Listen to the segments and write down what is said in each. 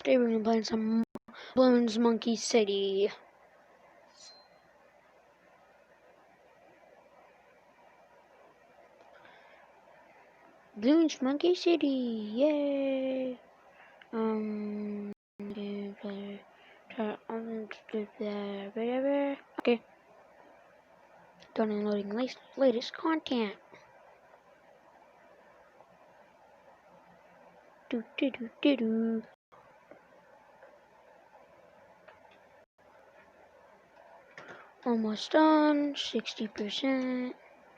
Today we're gonna play some Bloons Monkey City. Bloons Monkey City, yay! Okay. Downloading latest content. Do. Almost done. 60%.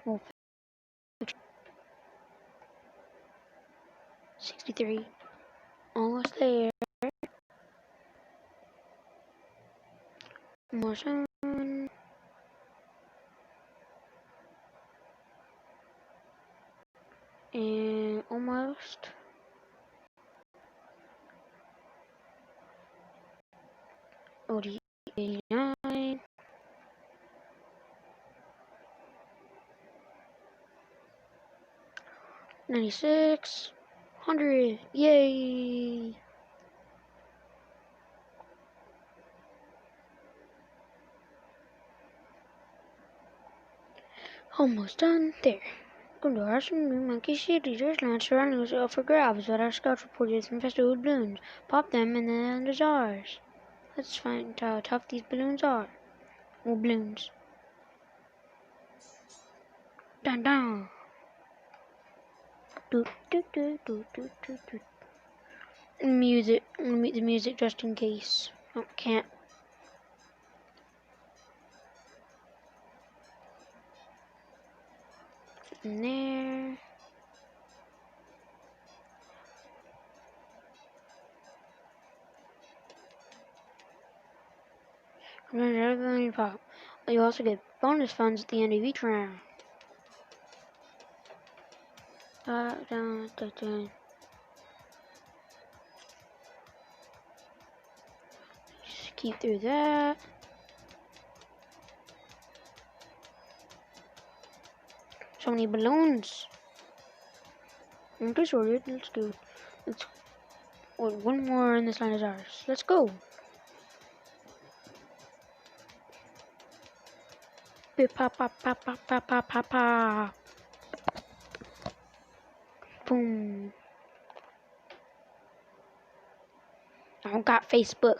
Oh, 63. Almost there. Almost done. And almost. OD 89. 96. 100. Yay! Almost done. There. Welcome to our Monkey City. There's land surroundings up for grabs, but our scouts reported it's infested with balloons. Pop them and then there's ours. Let's find how tough these balloons are. Or balloons. Dun dun. Do. Music. I'm gonna mute the music just in case. Oh, can't. In there. Pop. You also get bonus funds at the end of each round. Just keep through that. So many balloons. I'm disordered. Let's go. One more and this line is ours. Let's go. Pa. Boom. I don't got Facebook.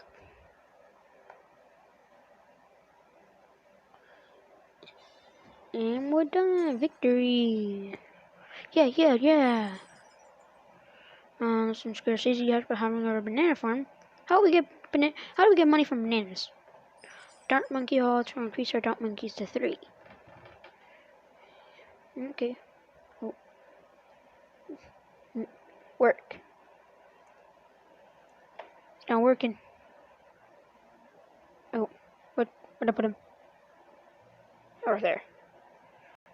And we're done. Victory. Yeah. Some scarcity has for having a banana farm. How do we get money from bananas? Dark monkey haul to increase our dark monkeys to 3. Okay. Oh. Work. It's not working. Oh, what I put him? Over there.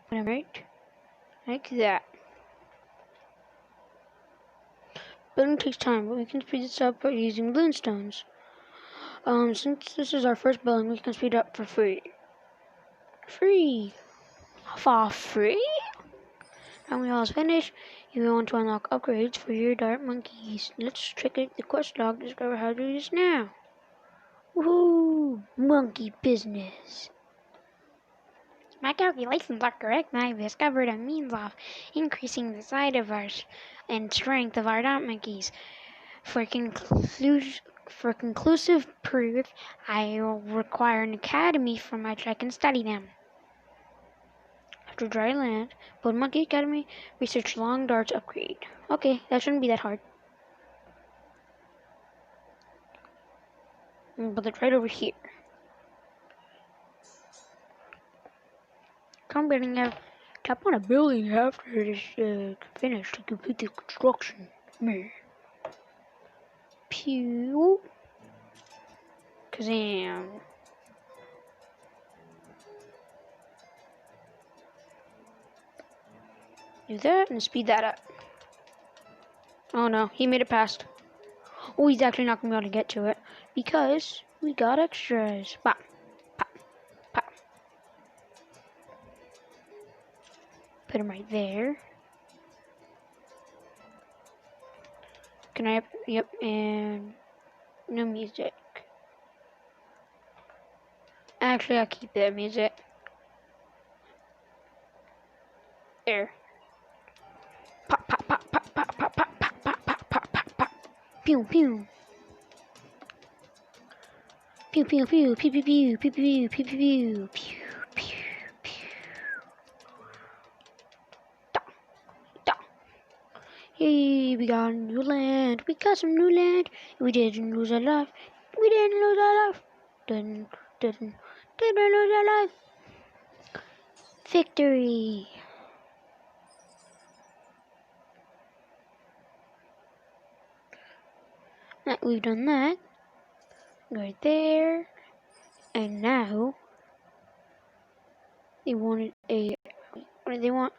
Put him right like that. Building takes time, but we can speed this up by using Bloonstones. Since this is our first building, we can speed up for free. For free? When we all finish, you want to unlock upgrades for your dart monkeys. Let's check out the quest log to discover how to do this now. Woohoo! Monkey business. My calculations are correct, and I've discovered a means of increasing the size of ours and strength of our dart monkeys. For conclusive proof, I will require an academy from which I can study them. After dry land, build Monkey Academy, research long darts upgrade. Okay, that shouldn't be that hard. But it's right over here. Tap on a building after it is finished to complete the construction. Pew. Kazam. Do that and speed that up. Oh no, he made it past. Oh, he's actually not going to be able to get to it because we got extras. Pop. Put him right there. Can I? Yep, and No music. Actually, I'll keep that music. There. Pop, pop, pop, pop, pop, pop, pop, pop, pop, pop, pop, pop, pop. Pew, pew. Pew, pew, pew, pew, pew, pew, pew, pew, pew, pew, pew, pew, pew, pew. Da, da. Hey, we got new land. We got some new land. We didn't lose our life. We didn't lose our life. Didn't lose our life. Victory. We've done that. Right there. And now they wanted a, what do they want?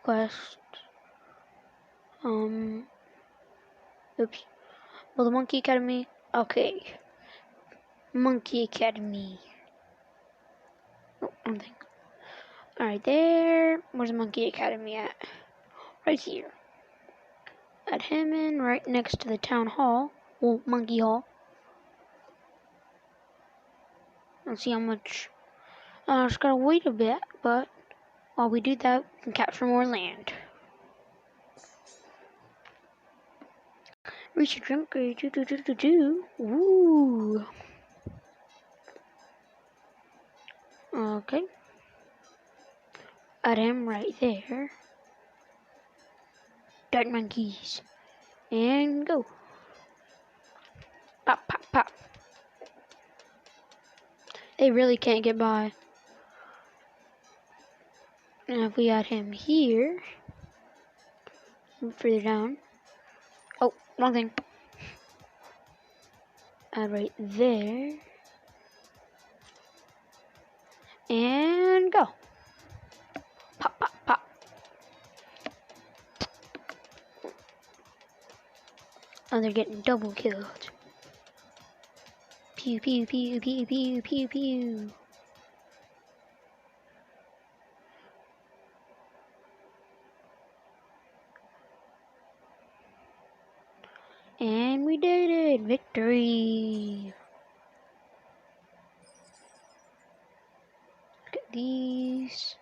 Quest. Oops. Well, the Monkey Academy. Okay. Monkey Academy. Oh, I don't think. Alright, there. Where's the Monkey Academy at? Right here. Add him in right next to the town hall. Well, Monkey Hall. Let's see how much. Just gotta wait a bit, but while we do that, we can capture more land. Reach a drink. Ooh. Okay. Add him right there. Dirt monkeys. And go. Pop, pop, pop. They really can't get by. Now if we add him here, move further down. Oh, wrong thing. Add right there. And go. Pop, pop, pop. Oh, they're getting double killed. Pew, pew, pew, pew, pew, pew, pew. And we did it! Victory! Look at these.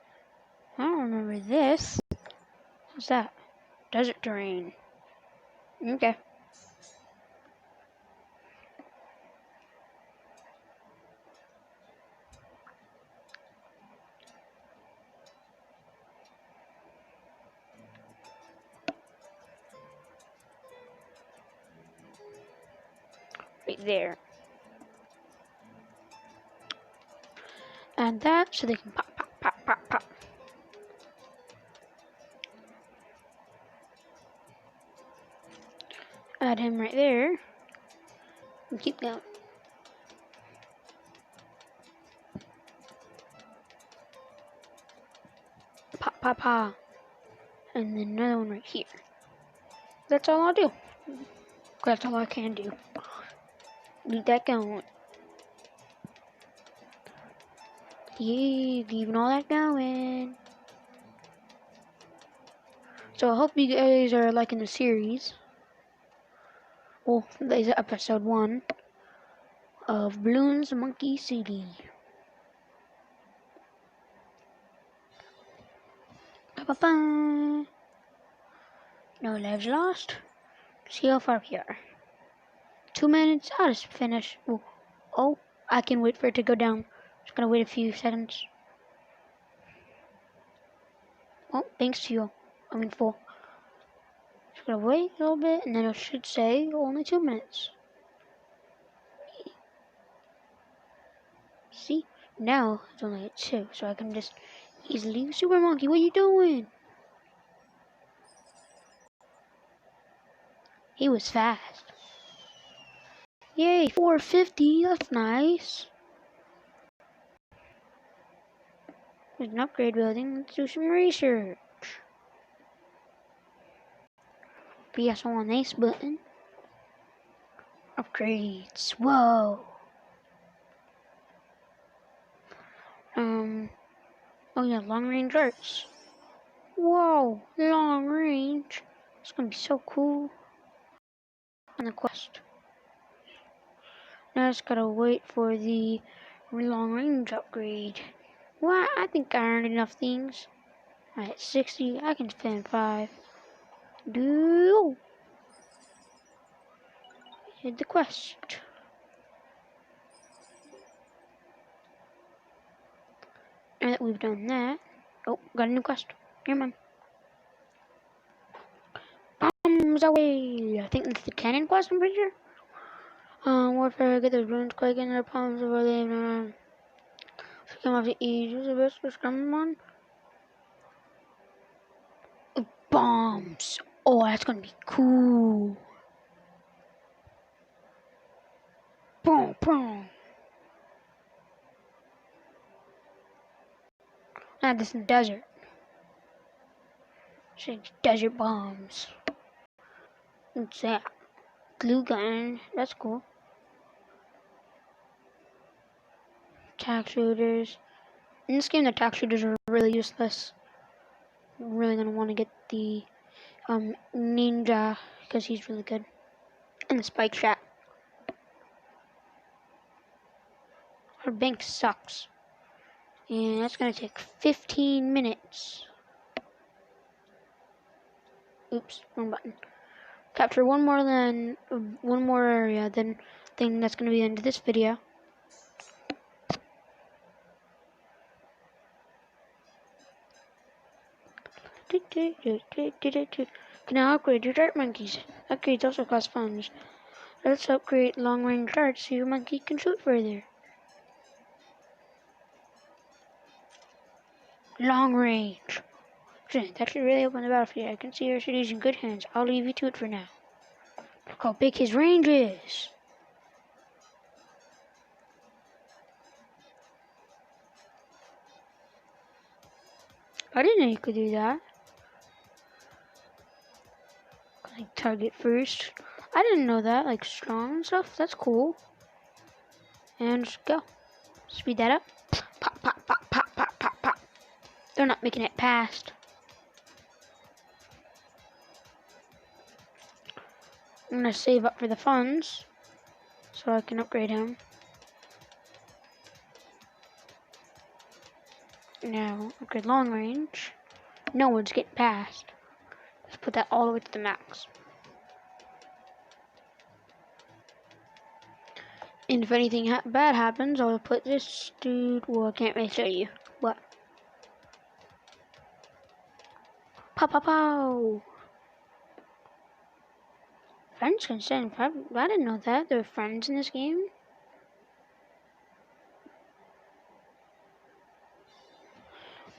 I don't remember this. What's that? Desert terrain. Okay. Right there. And that so they can pop, pop, pop, pop, pop. Add him right there. And keep going. Pop, pop, pop. And then another one right here. That's all I'll do. That's all I can do. Leave that going. Yeah, leaving all that going. So I hope you guys are liking the series. Well, this is episode 1 of Bloons Monkey City. Ba-ba-ba. No lives lost. See how far we are. 2 minutes. I'll just finish. Oh, I can wait for it to go down. Just gonna wait a few seconds. Oh, thanks to you. I mean, full. Just gonna wait a little bit, and then it should say only 2 minutes. See? Now it's only at 2, so I can just easily. Super Monkey, what are you doing? He was fast. Yay, 450. That's nice. There's an upgrade building. Let's do some research. PS on this button. Upgrades. Whoa. Oh yeah, long range arts. Whoa, long range. It's gonna be so cool. On the quest. Now I just gotta wait for the long range upgrade. Well, I think I earned enough things. At 60, I can spend 5. Do hit the quest. Now that we've done that, oh, got a new quest. Never mind. Bombs away! I think that's the cannon quest, I'm pretty sure. Warfare, get the Bloons quick in their palms over the come off the edge. Who's the best for scrum one? Bombs! Oh, that's gonna be cool. Boom, boom. Now this in the desert. Desert bombs. What's that? Glue gun. That's cool. Tack shooters. In this game, the tack shooters are really useless. I'm really gonna want to get the ninja because he's really good. And the spike shot. Our bank sucks. And that's gonna take 15 minutes. Oops, wrong button. Capture one more area, then thing that's gonna be the end of this video. Can now upgrade your dart monkeys. Upgrades also cost funds. Let's upgrade long range darts so your monkey can shoot further. Long range. That should really open the battlefield. I can see your city's in good hands. I'll leave you to it for now. Look how big his range is. I didn't know you could do that. Like target first. I didn't know that. Like strong and stuff. That's cool. And just go. Speed that up. Pop, pop, pop, pop, pop, pop, pop. They're not making it past. I'm gonna save up for the funds so I can upgrade him. Now, upgrade long range. No one's getting past. Let's put that all the way to the max. And if anything bad happens, I'll put this dude. Well, I can't really show you. What? Pow, pow, pow! Friends can send. I didn't know that. There are friends in this game.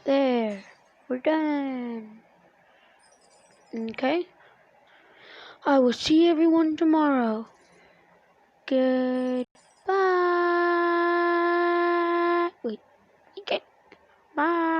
There. We're done. Okay. I will see everyone tomorrow. Goodbye. Wait. Okay. Bye.